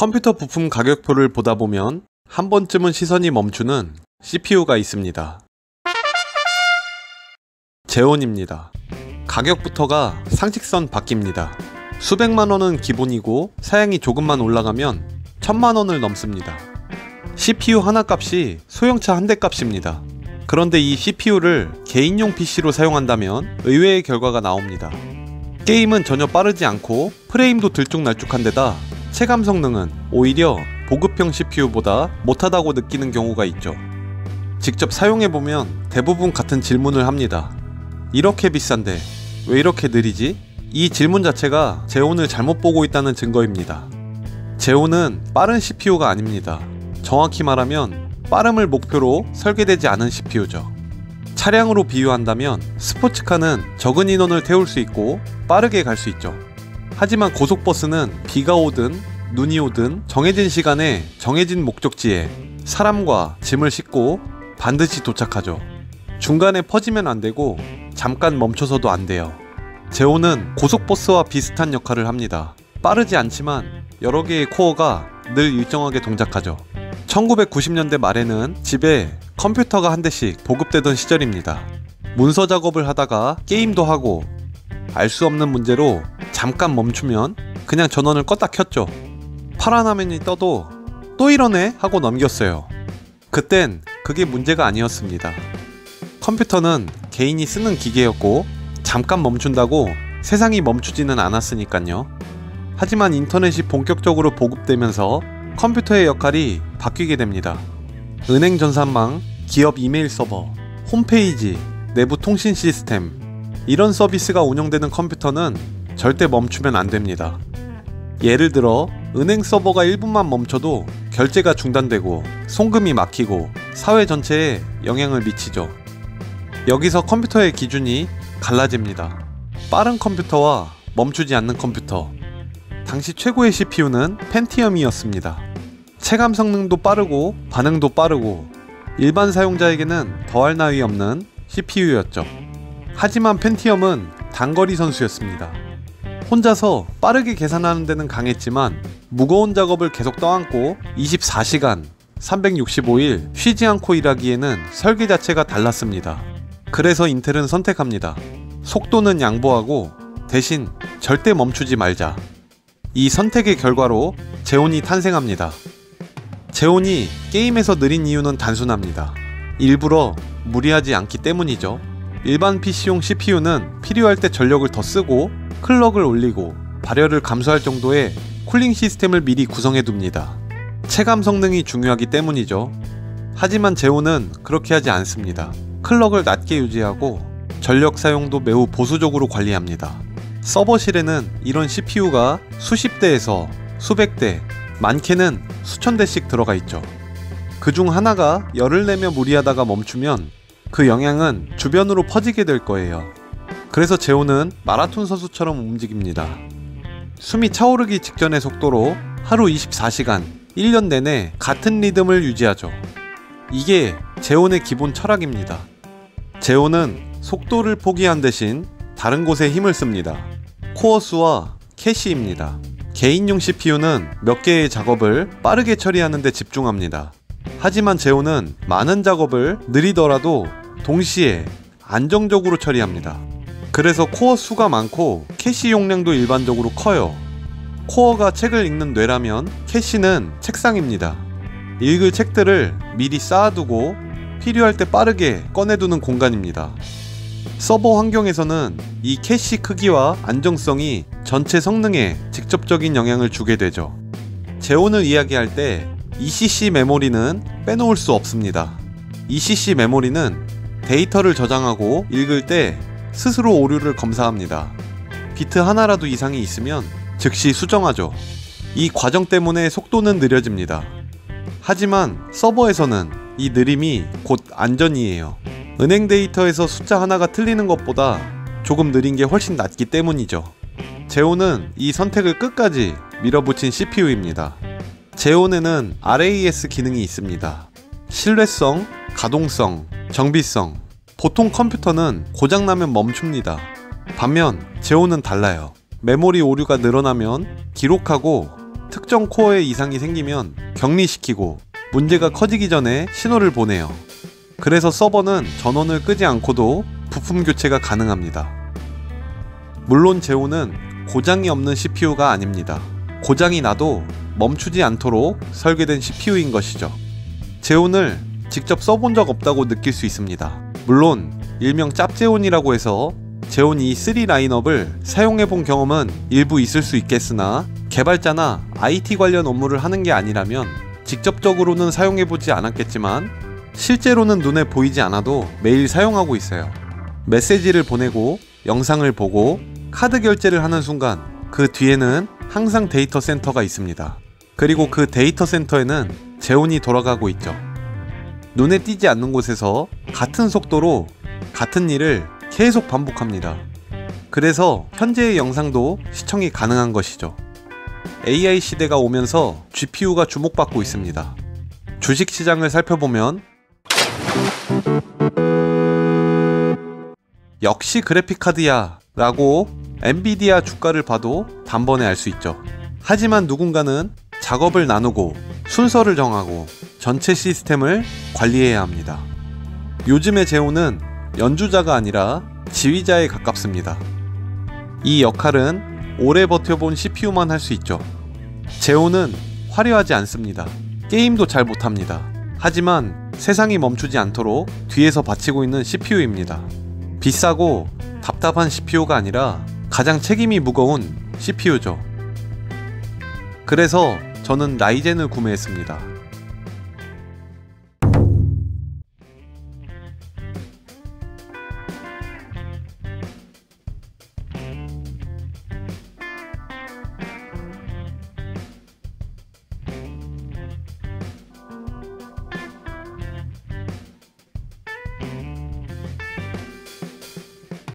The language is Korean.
컴퓨터 부품 가격표를 보다 보면 한 번쯤은 시선이 멈추는 CPU가 있습니다. 제온입니다. 가격부터가 상식선 바뀝니다. 수백만원은 기본이고 사양이 조금만 올라가면 1000만원을 넘습니다. CPU 하나 값이 소형차 한 대 값입니다. 그런데 이 CPU를 개인용 PC로 사용한다면 의외의 결과가 나옵니다. 게임은 전혀 빠르지 않고 프레임도 들쭉날쭉한 데다 체감 성능은 오히려 보급형 CPU보다 못하다고 느끼는 경우가 있죠. 직접 사용해보면 대부분 같은 질문을 합니다. 이렇게 비싼데 왜 이렇게 느리지? 이 질문 자체가 제온을 잘못 보고 있다는 증거입니다. 제온은 빠른 CPU가 아닙니다. 정확히 말하면 빠름을 목표로 설계되지 않은 CPU죠. 차량으로 비유한다면 스포츠카는 적은 인원을 태울 수 있고 빠르게 갈 수 있죠. 하지만 고속버스는 비가 오든 눈이 오든 정해진 시간에 정해진 목적지에 사람과 짐을 싣고 반드시 도착하죠. 중간에 퍼지면 안 되고 잠깐 멈춰서도 안 돼요. 제온은 고속버스와 비슷한 역할을 합니다. 빠르지 않지만 여러 개의 코어가 늘 일정하게 동작하죠. 1990년대 말에는 집에 컴퓨터가 한 대씩 보급되던 시절입니다. 문서 작업을 하다가 게임도 하고 알 수 없는 문제로 잠깐 멈추면 그냥 전원을 껐다 켰죠. 파란 화면이 떠도 또 이러네 하고 넘겼어요. 그땐 그게 문제가 아니었습니다. 컴퓨터는 개인이 쓰는 기계였고 잠깐 멈춘다고 세상이 멈추지는 않았으니까요. 하지만 인터넷이 본격적으로 보급되면서 컴퓨터의 역할이 바뀌게 됩니다. 은행 전산망, 기업 이메일 서버, 홈페이지, 내부 통신 시스템, 이런 서비스가 운영되는 컴퓨터는 절대 멈추면 안 됩니다. 예를 들어 은행 서버가 1분만 멈춰도 결제가 중단되고 송금이 막히고 사회 전체에 영향을 미치죠. 여기서 컴퓨터의 기준이 갈라집니다. 빠른 컴퓨터와 멈추지 않는 컴퓨터. 당시 최고의 CPU는 펜티엄이었습니다. 체감 성능도 빠르고 반응도 빠르고 일반 사용자에게는 더할 나위 없는 CPU였죠. 하지만 펜티엄은 단거리 선수였습니다. 혼자서 빠르게 계산하는 데는 강했지만 무거운 작업을 계속 떠안고 24시간 365일 쉬지 않고 일하기에는 설계 자체가 달랐습니다. 그래서 인텔은 선택합니다. 속도는 양보하고 대신 절대 멈추지 말자. 이 선택의 결과로 제온이 탄생합니다. 제온이 게임에서 느린 이유는 단순합니다. 일부러 무리하지 않기 때문이죠. 일반 PC용 CPU는 필요할 때 전력을 더 쓰고 클럭을 올리고 발열을 감소할 정도의 쿨링 시스템을 미리 구성해 둡니다. 체감 성능이 중요하기 때문이죠. 하지만 제온은 그렇게 하지 않습니다. 클럭을 낮게 유지하고 전력 사용도 매우 보수적으로 관리합니다. 서버실에는 이런 CPU가 수십 대에서 수백 대, 많게는 수천 대씩 들어가 있죠. 그중 하나가 열을 내며 무리하다가 멈추면 그 영향은 주변으로 퍼지게 될 거예요. 그래서 제온은 마라톤 선수처럼 움직입니다. 숨이 차오르기 직전의 속도로 하루 24시간, 1년 내내 같은 리듬을 유지하죠. 이게 제온의 기본 철학입니다. 제온은 속도를 포기한 대신 다른 곳에 힘을 씁니다. 코어 수와 캐시입니다. 개인용 CPU는 몇 개의 작업을 빠르게 처리하는 데 집중합니다. 하지만 제온은 많은 작업을 느리더라도 동시에 안정적으로 처리합니다. 그래서 코어 수가 많고 캐시 용량도 일반적으로 커요. 코어가 책을 읽는 뇌라면 캐시는 책상입니다. 읽을 책들을 미리 쌓아두고 필요할 때 빠르게 꺼내두는 공간입니다. 서버 환경에서는 이 캐시 크기와 안정성이 전체 성능에 직접적인 영향을 주게 되죠. 제온을 이야기할 때 ECC 메모리는 빼놓을 수 없습니다. ECC 메모리는 데이터를 저장하고 읽을 때 스스로 오류를 검사합니다. 비트 하나라도 이상이 있으면 즉시 수정하죠. 이 과정 때문에 속도는 느려집니다. 하지만 서버에서는 이 느림이 곧 안전이에요. 은행 데이터에서 숫자 하나가 틀리는 것보다 조금 느린 게 훨씬 낫기 때문이죠. 제온은 이 선택을 끝까지 밀어붙인 CPU입니다. 제온에는 RAS 기능이 있습니다. 신뢰성, 가동성, 정비성. 보통 컴퓨터는 고장나면 멈춥니다. 반면 제온은 달라요. 메모리 오류가 늘어나면 기록하고 특정 코어에 이상이 생기면 격리시키고 문제가 커지기 전에 신호를 보내요. 그래서 서버는 전원을 끄지 않고도 부품 교체가 가능합니다. 물론 제오는 고장이 없는 CPU가 아닙니다. 고장이 나도 멈추지 않도록 설계된 CPU인 것이죠. 제온을 직접 써본 적 없다고 느낄 수 있습니다. 물론 일명 짭제온이라고 해서 제온 E3 라인업을 사용해본 경험은 일부 있을 수 있겠으나 개발자나 IT 관련 업무를 하는 게 아니라면 직접적으로는 사용해보지 않았겠지만 실제로는 눈에 보이지 않아도 매일 사용하고 있어요. 메시지를 보내고 영상을 보고 카드 결제를 하는 순간 그 뒤에는 항상 데이터 센터가 있습니다. 그리고 그 데이터 센터에는 제온이 돌아가고 있죠. 눈에 띄지 않는 곳에서 같은 속도로 같은 일을 계속 반복합니다. 그래서 현재의 영상도 시청이 가능한 것이죠. AI 시대가 오면서 GPU가 주목받고 있습니다. 주식시장을 살펴보면 역시 그래픽카드야 라고 엔비디아 주가를 봐도 단번에 알 수 있죠. 하지만 누군가는 작업을 나누고 순서를 정하고 전체 시스템을 관리해야 합니다. 요즘의 제온은 연주자가 아니라 지휘자에 가깝습니다. 이 역할은 오래 버텨본 CPU만 할 수 있죠. 제온은 화려하지 않습니다. 게임도 잘 못합니다. 하지만 세상이 멈추지 않도록 뒤에서 받치고 있는 CPU입니다. 비싸고 답답한 CPU가 아니라 가장 책임이 무거운 CPU죠. 그래서 저는 라이젠을 구매했습니다.